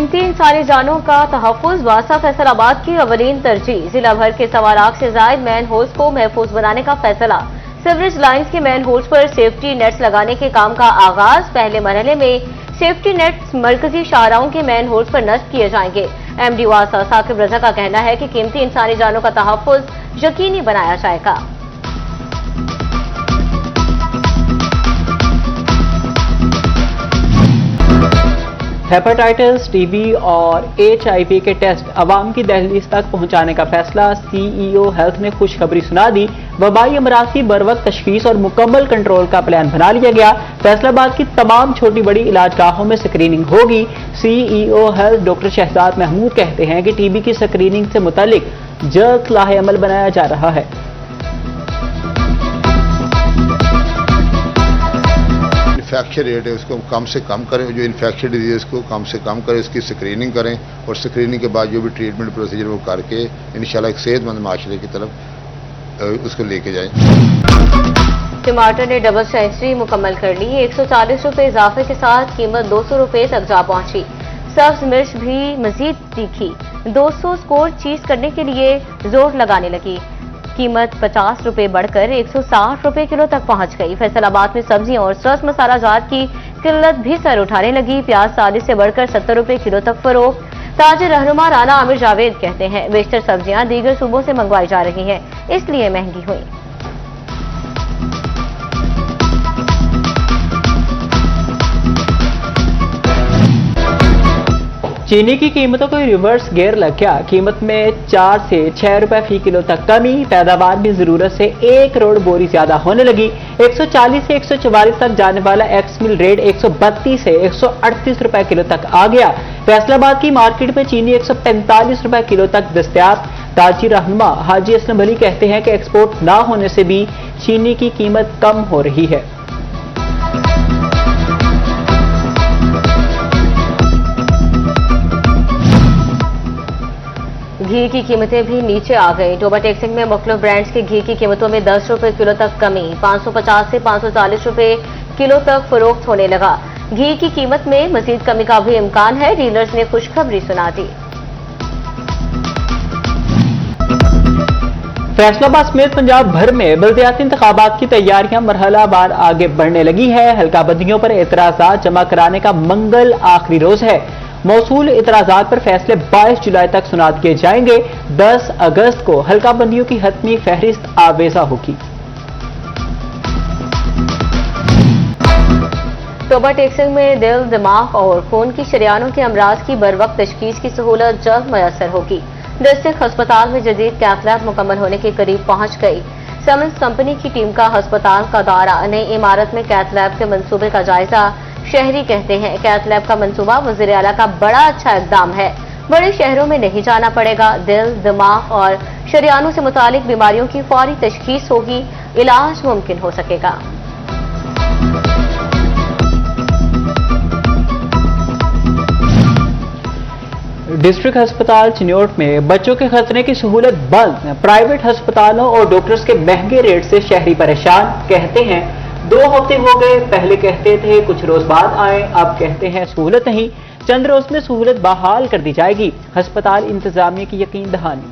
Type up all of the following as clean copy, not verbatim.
कीमती इंसानी जानों का तहफ़्फ़ुज़ वासा फैसलाबाद की अवलीन तरजीह। जिला भर के 1.25 लाख से ज़ायद मैन होल्स को महफूज बनाने का फैसला। सीवरेज लाइन्स के मैन होल्स पर सेफ्टी नेट्स लगाने के काम का आगाज। पहले मरहले में सेफ्टी नेट्स मरकजी शाहराहों के मैन होल्स पर नस्ब किए जाएंगे। MD वासा साकिब रजा का कहना है कि कीमती इंसानी जानों का तहफ़्फ़ुज़ यकीनी बनाया जाएगा। हेपेटाइटिस, टीबी और HIV के टेस्ट अवाम की दहलीज तक पहुंचाने का फैसला। CEO हेल्थ ने खुशखबरी सुना दी। वबाई अमराज की बरवक्त तशखीस और मुकम्मल कंट्रोल का प्लान बना लिया गया। फैसलाबाद की तमाम छोटी बड़ी इलाजगाहों में स्क्रीनिंग होगी। CEO health doctor Shahzad Mahmood कहते हैं कि TB की स्क्रीनिंग से मुतालिक जल्द लाहे अमल बनाया जा रहा है। इन्फेक्शन रेट है उसको कम से कम करें, जो इन्फेक्शन डिजीज़ को कम से कम करें, इसकी स्क्रीनिंग करें और स्क्रीनिंग के बाद जो भी ट्रीटमेंट प्रोसीजर वो करके इंशाल्लाह एक सेहतमंद माशरे की तरफ उसको लेके जाएं। टमाटर ने डबल सेंचुरी मुकम्मल कर ली। 140 रुपए इजाफे के साथ कीमत 200 रुपए तक जा पहुंची। सब्ज मिर्च भी मजीद तीखी 200 स्कोर चीज करने के लिए जोर लगाने लगी। कीमत 50 रुपए बढ़कर 160 रुपए किलो तक पहुंच गई। फैसलाबाद में सब्जियों और सरस मसाला जात की किल्लत भी सर उठाने लगी। प्याज 40 से बढ़कर 70 रुपए किलो तक फरोख्त। ताजिर रहनुमा राना आमिर जावेद कहते हैं बेशतर सब्जियां दीगर सूबों से मंगवाई जा रही हैं, इसलिए महंगी हुई। चीनी की कीमतों को रिवर्स गियर लग गया। कीमत में 4 से 6 रुपए फी किलो तक कमी। पैदावार भी जरूरत से 1 करोड़ बोरी ज्यादा होने लगी। 140 से 144 तक जाने वाला एक्स मिल रेट 132 से 138 रुपए किलो तक आ गया। फैसलाबाद की मार्केट में चीनी 145 रुपए किलो तक दस्तयाब। ताजिर रहनुमा हाजी असलम अली कहते हैं कि एक्सपोर्ट ना होने से भी चीनी की कीमत कम हो रही है। घी की कीमतें भी नीचे आ गई। टोबा टेक्सिंग में मुख्तलिफ ब्रांड्स के घी की कीमतों में 10 रुपए किलो तक कमी। 550 से 540 रुपए किलो तक फरोख्त होने लगा। घी की कीमत में मजीद कमी का भी इम्कान है। डीलर्स ने खुशखबरी सुना दी। फैसलाबाद समेत पंजाब भर में बल्दियाती इंतखाबात की तैयारियां मरहलावार आगे बढ़ने लगी है। हल्का बंदियों पर एतराजात जमा कराने का मंगल आखिरी रोज है। मौसूल इतराजात पर फैसले 22 जुलाई तक सुनात किए जाएंगे। 10 अगस्त को हल्का बंदियों की हतमी फहरिस्त आवेजा होगी। टोबा टेक्सिंग में दिल, दिमाग और खून की शरियानों के अमराज की बरवक्त तशखीस की सहूलत जल्द मैसर होगी। डिस्ट्रिक्ट अस्पताल में जदीद कैथ लैब मुकम्मल होने के करीब पहुंच गई। सिमेंस कंपनी की टीम का अस्पताल का दौरा। नई इमारत में कैथ लैब के मंसूबे का जायजा। शहरी कहते हैं कैथ लैब का मंसूबा वज़ीर आला का बड़ा अच्छा इक़दाम है। बड़े शहरों में नहीं जाना पड़ेगा। दिल, दिमाग और शरियानों से मुतालिक बीमारियों की फौरी तशखीस होगी, इलाज मुमकिन हो सकेगा। डिस्ट्रिक्ट अस्पताल चिन्योट में बच्चों के खतरे की सहूलत बंद। प्राइवेट अस्पतालों और डॉक्टर्स के महंगे रेट से शहरी परेशान। कहते हैं 2 हफ्ते हो गए, पहले कहते थे कुछ रोज बाद आए, अब कहते हैं सहूलत नहीं, चंद रोज में सहूलत बहाल कर दी जाएगी। अस्पताल इंतजामिया की यकीन दहानी।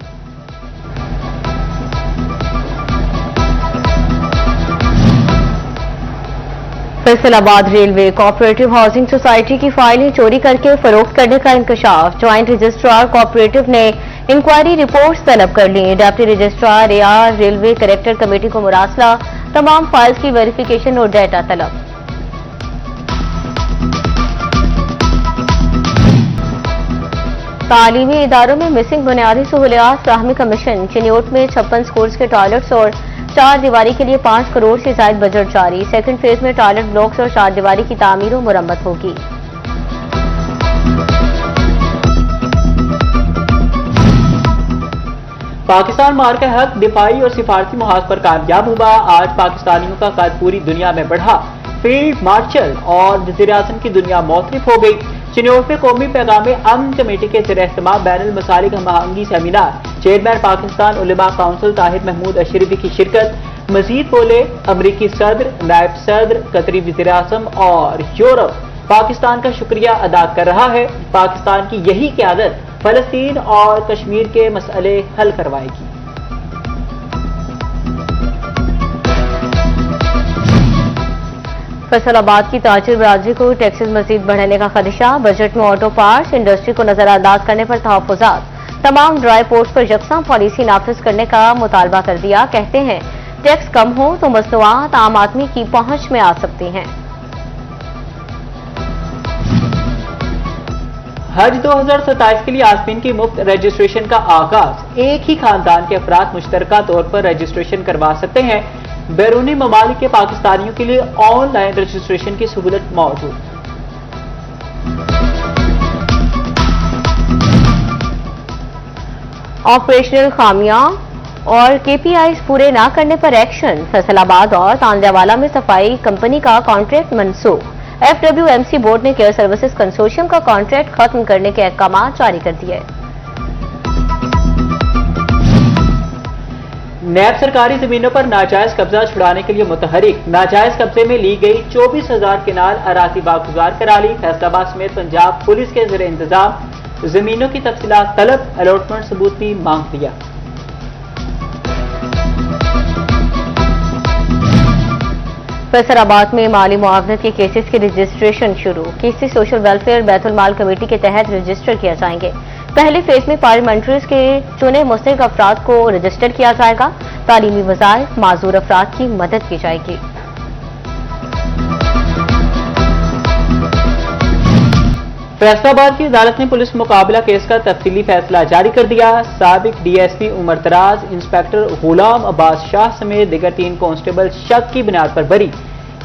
Faisalabad railway cooperative housing society की फाइलें चोरी करके फरोख्त करने का इंकशाफ। ज्वाइंट रजिस्ट्रार कोऑपरेटिव ने इंक्वायरी रिपोर्ट्स तलब कर ली। डिप्टी रजिस्ट्रार AR रेलवे करेक्टर कमेटी को मुरासला। तमाम फाइल्स की वेरिफिकेशन और डेटा तलब। तालीमी इदारों में मिसिंग बुनियादी सहूलियात फ्राहमी कमीशन। चिन्योट में 56 स्कूल्स के टॉयलेट्स और 4 दीवारी के लिए 5 करोड़ से ज्यादा बजट जारी। सेकंड फेज में टॉयलेट ब्लॉक्स और 4 दीवारी की तामीर और मुरम्मत होगी। पाकिस्तान मार का हक दिफाई और सिफारती मुहाज पर कामयाब हुआ। आज पाकिस्तानियों का कद पूरी दुनिया में बढ़ा। फील्ड मार्शल और वज़ीर आज़म की दुनिया मौतरिफ हो गई। चिन्योट में कौमी पैगाम अमन कमेटी के ज़ेर-ए-इह्तिमाम बैनुल मसालिक हमआहंगी सेमिनार। चेयरमैन पाकिस्तान उलमा काउंसिल ताहिर महमूद अशरफी की शिरकत। मजीद बोले अमरीकी सदर, नायब सदर, कतरी वज़ीर आज़म और यूरोप पाकिस्तान का शुक्रिया अदा कर रहा है। पाकिस्तान की यही क़यादत फलस्तीन और कश्मीर के मसले हल करवाएगी। फैसलाबाद की ताजिर बरादरी को टैक्सेस मजीद बढ़ाने का खदशा। बजट में ऑटो पार्ट्स इंडस्ट्री को नजरअंदाज करने पर तहफ्फुज़ात। तमाम ड्राई पोर्ट्स पर यकसा पॉलिसी नाफिज करने का मुतालबा कर दिया। कहते हैं टैक्स कम हो तो मसनूआत आम आदमी की पहुंच में आ सकती हैं। हज 2027 के लिए आज़मीन की मुफ्त रजिस्ट्रेशन का आगाज। एक ही खानदान के अफराद मुश्तरका तौर पर रजिस्ट्रेशन करवा सकते हैं। बैरूनी ममालिक के पाकिस्तानियों के लिए ऑनलाइन रजिस्ट्रेशन की सहूलत मौजूद। ऑपरेशनल खामियां और केपीआईज पूरे न करने पर एक्शन। फैसलाबाद और तांजावाला में सफाई कंपनी का कॉन्ट्रैक्ट मनसूख। FWMC बोर्ड ने केयर सर्विसेज कंसोर्शियम का कॉन्ट्रैक्ट खत्म करने के अहकाम जारी कर दिए। नैब सरकारी जमीनों पर नाजायज कब्जा छुड़ाने के लिए मुतहरिक। नाजायज कब्जे में ली गई 24,000 केनाल अराजी बागुजार करा ली। फैसलाबाद समेत पंजाब पुलिस के ज़ेरे इंतजाम जमीनों की तफसीलात तलब, अलॉटमेंट सबूत भी मांग दिया। फैसलाबाद में माली मुआवजत के केसेस की रजिस्ट्रेशन शुरू। केसेस सोशल वेलफेयर बैतुल माल कमेटी के तहत रजिस्टर किया जाएंगे। पहले फेज में पार्लियामेंट्रीज के चुने मुस्तहिक अफराद को रजिस्टर किया जाएगा। तालीमी वज़ाइफ माजूर अफराद की मदद की जाएगी। फैसलाबाद की अदालत ने पुलिस मुकाबला केस का तफसीली फैसला जारी कर दिया। साबिक DSP उमर दराज, इंस्पेक्टर गुलाम अब्बास शाह समेत दिगर 3 कांस्टेबल शक की बुनियाद पर बरी।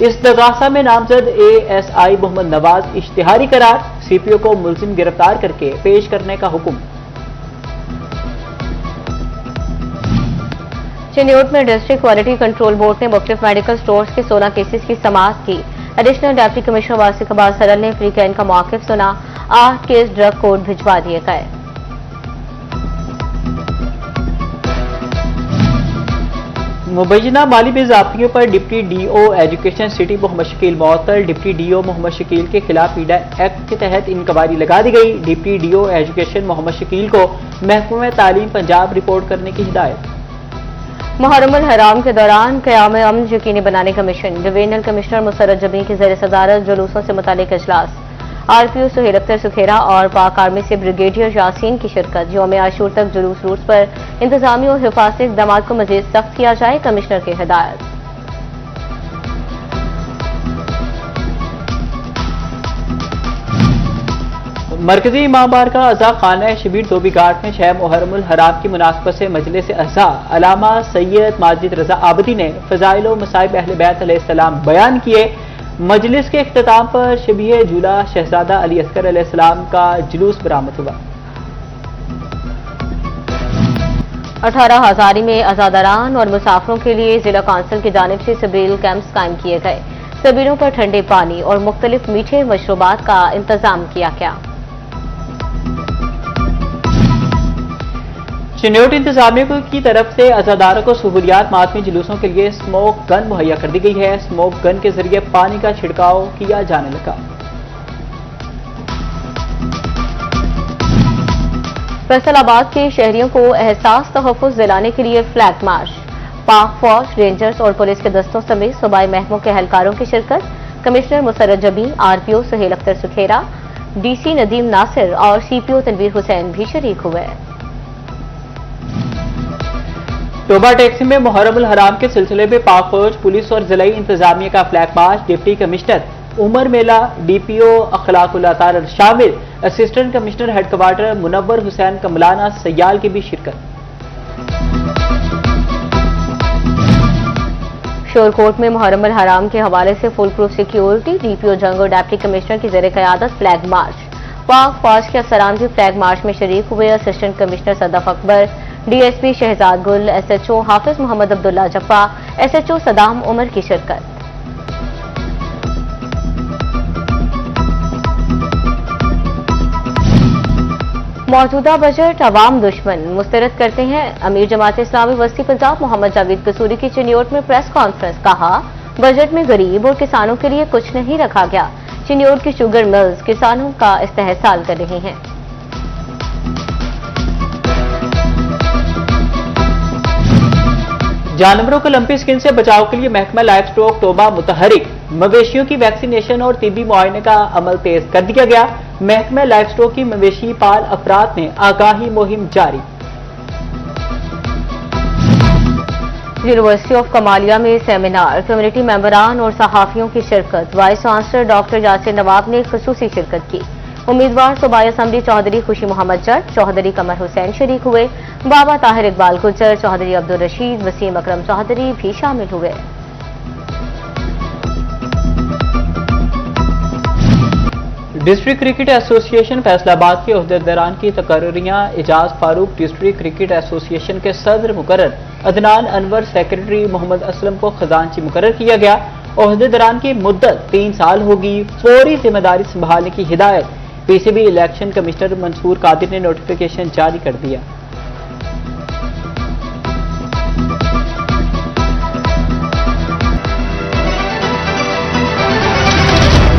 इस दगासा में नामजद ASI मोहम्मद नवाज इश्तिहारी करार। CPO को मुलजिम गिरफ्तार करके पेश करने का हुक्म। चिन्योट में डिस्ट्रिक्ट क्वालिटी कंट्रोल बोर्ड ने मुख्तलिफ मेडिकल स्टोर्स के 16 केसेस की समाअत की। एडिशनल डिप्टी कमिश्नर वासिक अब्बास सरल ने फ्री कैन का मौक़िफ़ सुना। 8 केस ड्रग कोर्ट भिजवा दिए गए। मुबैना माली बेज़ाब्तियों पर deputy DO education city Mohammad Shakeel मअतल। डिप्टी DO मोहम्मद शकील के खिलाफ पीडा एक्ट के तहत इंक्वायरी लगा दी गई। Deputy DO education Mohammad Shakeel को महकमा तालीम पंजाब रिपोर्ट करने की हिदायत। मुहर्रमुल हराम के दौरान क़याम अमन यकीनी बनाने का mission. Divisional commissioner Musarrat Jabeen की ज़ेर सदारत जुलूसों से मुतालिक इजलास। RPO सुहेल अख्तर सुखेरा और पाक आर्मी से ब्रिगेडियर यासीन की शिरकत। यौम आशूर तक जुलूस रूट पर इंतजामी और हिफाजती इक़दामात को मज़ीद सख्त किया जाए, कमिश्नर की हिदायत। मरकजी इमाम बारगाह अज़ा खाना शबीर धोबी घाट में 6 मुहर्रमुल हराम की मुनासबत से मजलिस अज़ा अलामा सैयद माजिद रजा आबदी ने फ़ज़ाइल व मसाइब अहले बैत अलैहिस्सलाम बयान किए। मजलिस के इख्तिताम पर शबीह जूला शहजादा अली अस्कर अलैहिस्सलाम का जुलूस बरामद हुआ। 18 हज़ारी में अज़ादारान और मुसाफिरों के लिए जिला काउंसिल की जानिब से सबील कैंप्स कायम किए गए। सबीलों पर ठंडे पानी और मुख्तलिफ मीठे मशरूबात का इंतजाम किया गया। चिन्योट इंतजामिया की तरफ से अज़ादारों को सहूलियात मातमी जुलूसों के लिए स्मोक गन मुहैया कर दी गई है। स्मोक गन के जरिए पानी का छिड़काव किया जाने लगा। फैसलाबाद के शहरियों को एहसास तहफ़्फ़ुज़ दिलाने के लिए फ्लैग मार्च। पाक फौज, रेंजर्स और पुलिस के दस्तों समेत सूबाई महकमों के एहलकारों की शिरकत। Commissioner Musarrat Jabeen, RPO Suhail Akhtar Sukhera, DC Nadeem Nasir और CPO तनवीर हुसैन भी शरीक हुए। टोबा टैक्सी में मुहर्रमुल हराम के सिलसिले में पाक फौज, पुलिस और जिलाई इंतजामिया का flag march. Deputy commissioner Umar Mela, DPO Akhlaqul Atar शामिल। Assistant commissioner headquarter Munawwar Hussain Kamlana Sayal की भी शिरकत। शोरकोट में मुहर्रमुल हराम के हवाले से फुल प्रूफ सिक्योरिटी। DPO जंग और डिप्टी कमिश्नर की ज़ेरे क़यादत फ्लैग मार्च। पाक फौज के अफसरान भी फ्लैग मार्च में शरीक हुए। Assistant commissioner Sadaf Akbar, DSP Shahzad Gul, SHO हाफिज मोहम्मद अब्दुल्ला जफ्फा, SHO सदाम उमर की शिरकत। मौजूदा बजट अवाम दुश्मन मुस्तरद करते हैं। अमीर जमात इस्लामी वस्ती पंजाब मोहम्मद जावेद कसूरी की चिन्योट में प्रेस कॉन्फ्रेंस। कहा, बजट में गरीब और किसानों के लिए कुछ नहीं रखा गया। चिन्योट की शुगर मिल्स किसानों का इस्तेहसाल कर रही हैं। जानवरों को लंपी स्किन से बचाव के लिए महकमा लाइफ स्टॉक तोबा मुतहरिक, मवेशियों की वैक्सीनेशन और तिब्बी मुआयने का अमल तेज कर दिया गया। महकमा लाइफ स्टॉक की मवेशी पाल अफराद ने आगाही मुहिम जारी। यूनिवर्सिटी ऑफ कमालिया में सेमिनार, कम्युनिटी मेंबरान और सहाफियों की शिरकत। वाइस चांसलर डॉक्टर यासिर नवाब ने खुसूसी शिरकत की। उम्मीदवार सूबाई असम्बली चौधरी खुशी मोहम्मद जट, चौधरी कमर हुसैन शरीक हुए। बाबा ताहिर इकबाल गुजर, चौधरी अब्दुल रशीद, वसीम अकरम चौधरी भी शामिल हुए। डिस्ट्रिक्ट क्रिकेट एसोसिएशन फैसलाबाद के ओहदेदारान की तकर्रियां। Ejaz Farooq district cricket association के सदर मुकर्रर, अदनान अनवर सेक्रेटरी, मोहम्मद असलम को खजांची मुकर्रर किया गया। ओहदेदारान की मुद्दत 3 साल होगी। फौरी जिम्मेदारी संभालने की हिदायत। PCB election commissioner Mansoor Qadir ने नोटिफिकेशन जारी कर दिया।